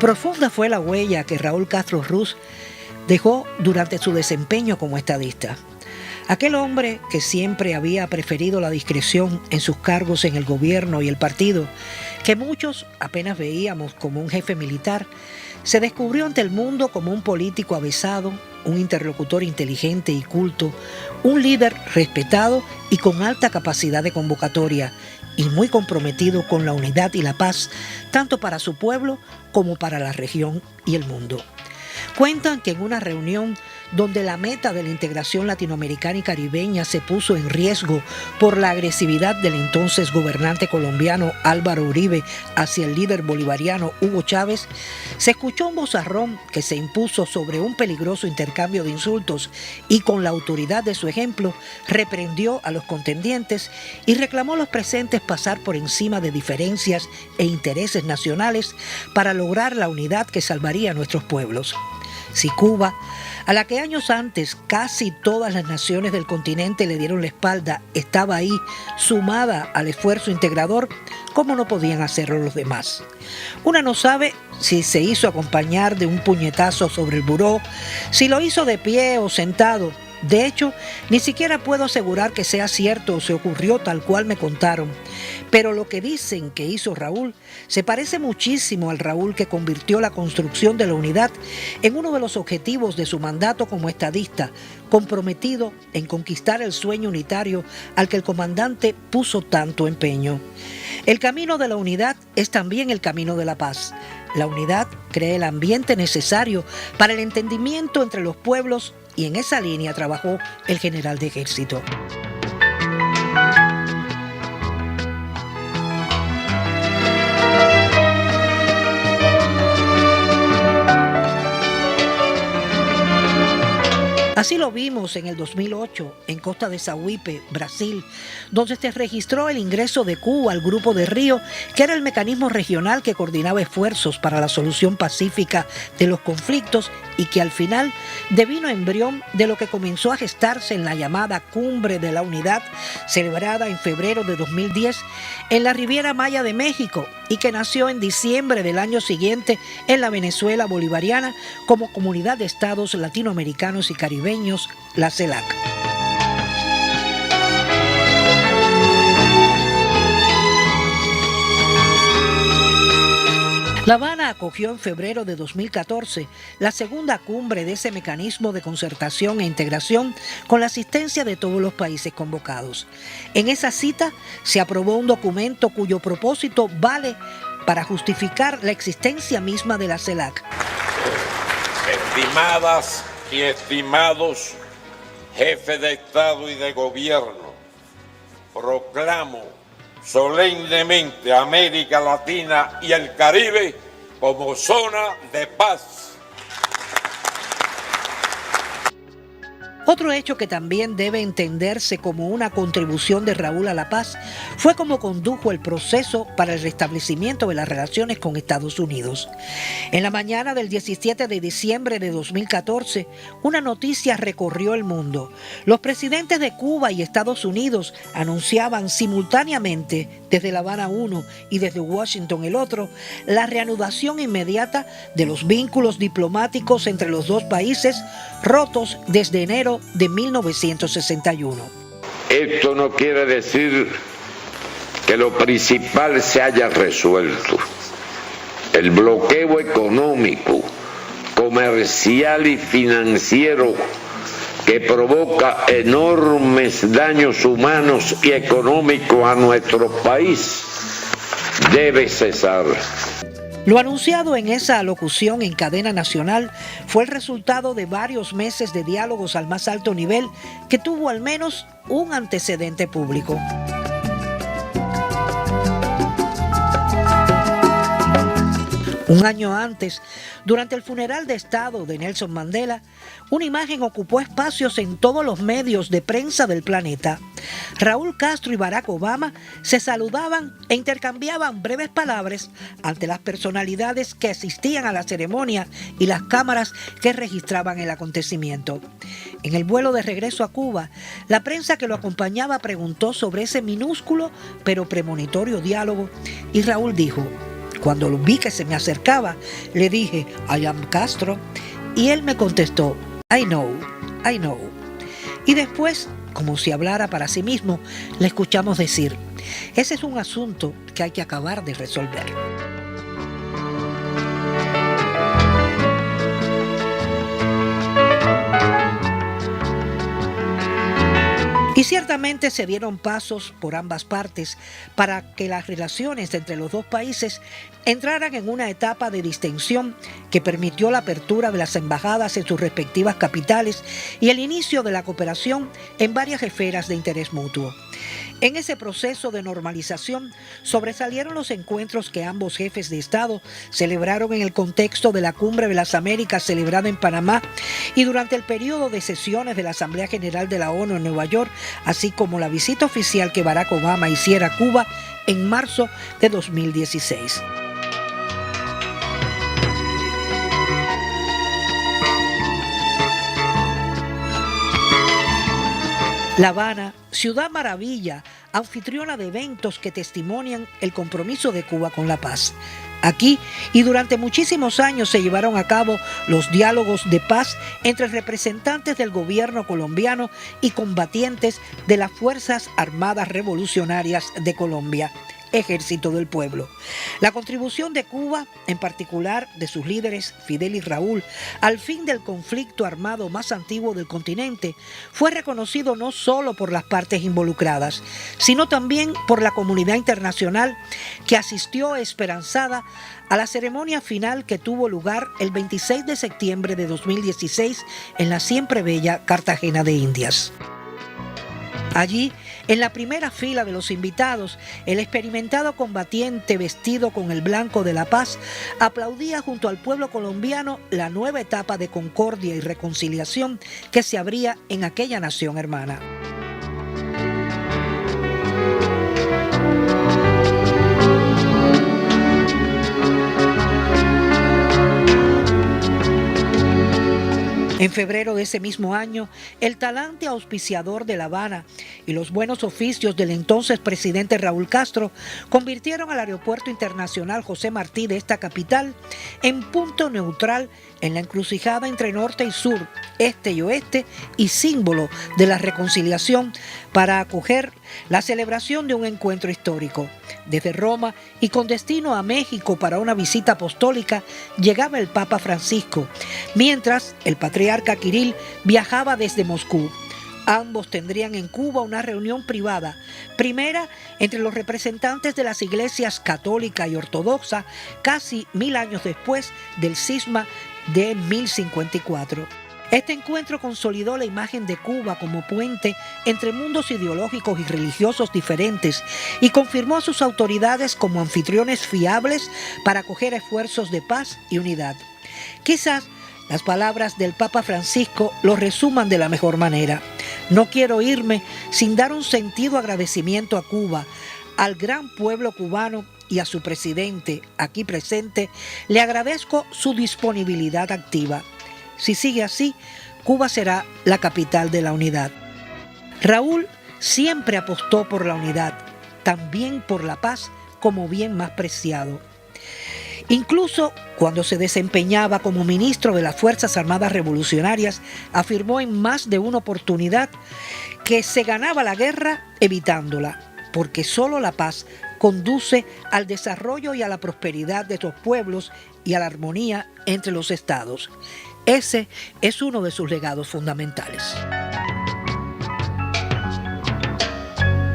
Profunda fue la huella que Raúl Castro Ruz dejó durante su desempeño como estadista. Aquel hombre que siempre había preferido la discreción en sus cargos en el gobierno y el partido, que muchos apenas veíamos como un jefe militar, se descubrió ante el mundo como un político avesado, un interlocutor inteligente y culto, un líder respetado y con alta capacidad de convocatoria, y muy comprometido con la unidad y la paz, tanto para su pueblo como para la región y el mundo. Cuentan que en una reunión donde la meta de la integración latinoamericana y caribeña se puso en riesgo por la agresividad del entonces gobernante colombiano Álvaro Uribe hacia el líder bolivariano Hugo Chávez, se escuchó un vozarrón que se impuso sobre un peligroso intercambio de insultos y con la autoridad de su ejemplo reprendió a los contendientes y reclamó a los presentes pasar por encima de diferencias e intereses nacionales para lograr la unidad que salvaría a nuestros pueblos. Si Cuba, a la que años antes casi todas las naciones del continente le dieron la espalda, estaba ahí, sumada al esfuerzo integrador, ¿cómo no podían hacerlo los demás? Una no sabe si se hizo acompañar de un puñetazo sobre el buró, si lo hizo de pie o sentado. De hecho, ni siquiera puedo asegurar que sea cierto o se ocurrió tal cual me contaron. Pero lo que dicen que hizo Raúl se parece muchísimo al Raúl que convirtió la construcción de la unidad en uno de los objetivos de su mandato como estadista, comprometido en conquistar el sueño unitario al que el comandante puso tanto empeño. El camino de la unidad es también el camino de la paz. La unidad crea el ambiente necesario para el entendimiento entre los pueblos y en esa línea trabajó el general de ejército. Así lo vimos en el 2008 en Costa de Sauípe, Brasil, donde se registró el ingreso de Cuba al Grupo de Río, que era el mecanismo regional que coordinaba esfuerzos para la solución pacífica de los conflictos y que al final devino embrión de lo que comenzó a gestarse en la llamada Cumbre de la Unidad, celebrada en febrero de 2010 en la Riviera Maya de México y que nació en diciembre del año siguiente en la Venezuela bolivariana como Comunidad de Estados Latinoamericanos y Caribeños, la CELAC. La Habana acogió en febrero de 2014 la segunda cumbre de ese mecanismo de concertación e integración con la asistencia de todos los países convocados. En esa cita se aprobó un documento cuyo propósito vale para justificar la existencia misma de la CELAC. Estimadas y estimados jefes de Estado y de Gobierno, proclamo solemnemente a América Latina y el Caribe como zona de paz. Otro hecho que también debe entenderse como una contribución de Raúl a la paz fue cómo condujo el proceso para el restablecimiento de las relaciones con Estados Unidos. En la mañana del 17 de diciembre de 2014, una noticia recorrió el mundo. Los presidentes de Cuba y Estados Unidos anunciaban simultáneamente, desde La Habana uno y desde Washington el otro, la reanudación inmediata de los vínculos diplomáticos entre los dos países, rotos desde enero de 1961. Esto no quiere decir que lo principal se haya resuelto. El bloqueo económico, comercial y financiero que provoca enormes daños humanos y económicos a nuestro país debe cesar. Lo anunciado en esa alocución en cadena nacional fue el resultado de varios meses de diálogos al más alto nivel que tuvo al menos un antecedente público. Un año antes, durante el funeral de Estado de Nelson Mandela, una imagen ocupó espacios en todos los medios de prensa del planeta. Raúl Castro y Barack Obama se saludaban e intercambiaban breves palabras ante las personalidades que asistían a la ceremonia y las cámaras que registraban el acontecimiento. En el vuelo de regreso a Cuba, la prensa que lo acompañaba preguntó sobre ese minúsculo pero premonitorio diálogo y Raúl dijo: Cuando lo vi que se me acercaba, le dije, I am Castro, y él me contestó, I know, I know. Y después, como si hablara para sí mismo, le escuchamos decir, ese es un asunto que hay que acabar de resolver. Y ciertamente se dieron pasos por ambas partes para que las relaciones entre los dos países entraran en una etapa de distensión que permitió la apertura de las embajadas en sus respectivas capitales y el inicio de la cooperación en varias esferas de interés mutuo. En ese proceso de normalización sobresalieron los encuentros que ambos jefes de Estado celebraron en el contexto de la Cumbre de las Américas celebrada en Panamá y durante el periodo de sesiones de la Asamblea General de la ONU en Nueva York, así como la visita oficial que Barack Obama hiciera a Cuba en marzo de 2016. La Habana, ciudad maravilla, anfitriona de eventos que testimonian el compromiso de Cuba con la paz. Aquí y durante muchísimos años se llevaron a cabo los diálogos de paz entre representantes del gobierno colombiano y combatientes de las Fuerzas Armadas Revolucionarias de Colombia, Ejército del Pueblo. La contribución de Cuba, en particular de sus líderes Fidel y Raúl, al fin del conflicto armado más antiguo del continente, fue reconocido no solo por las partes involucradas, sino también por la comunidad internacional que asistió esperanzada a la ceremonia final que tuvo lugar el 26 de septiembre de 2016 en la siempre bella Cartagena de Indias. Allí, en la primera fila de los invitados, el experimentado combatiente vestido con el blanco de la paz aplaudía junto al pueblo colombiano la nueva etapa de concordia y reconciliación que se abría en aquella nación hermana. En febrero de ese mismo año, el talante auspiciador de La Habana y los buenos oficios del entonces presidente Raúl Castro convirtieron al Aeropuerto Internacional José Martí de esta capital en punto neutral en la encrucijada entre norte y sur, este y oeste, y símbolo de la reconciliación para acoger la celebración de un encuentro histórico. Desde Roma y con destino a México para una visita apostólica llegaba el Papa Francisco, mientras el patriarca Kirill viajaba desde Moscú. Ambos tendrían en Cuba una reunión privada, primera entre los representantes de las iglesias católica y ortodoxa, casi 1000 años después del cisma de 1054. Este encuentro consolidó la imagen de Cuba como puente entre mundos ideológicos y religiosos diferentes y confirmó a sus autoridades como anfitriones fiables para acoger esfuerzos de paz y unidad. Quizás las palabras del Papa Francisco lo resuman de la mejor manera. No quiero irme sin dar un sentido agradecimiento a Cuba, al gran pueblo cubano y a su presidente, aquí presente. Le agradezco su disponibilidad activa. Si sigue así, Cuba será la capital de la unidad. Raúl siempre apostó por la unidad, también por la paz como bien más preciado. Incluso cuando se desempeñaba como ministro de las Fuerzas Armadas Revolucionarias, afirmó en más de una oportunidad que se ganaba la guerra evitándola, porque solo la paz conduce al desarrollo y a la prosperidad de estos pueblos y a la armonía entre los estados. Ese es uno de sus legados fundamentales.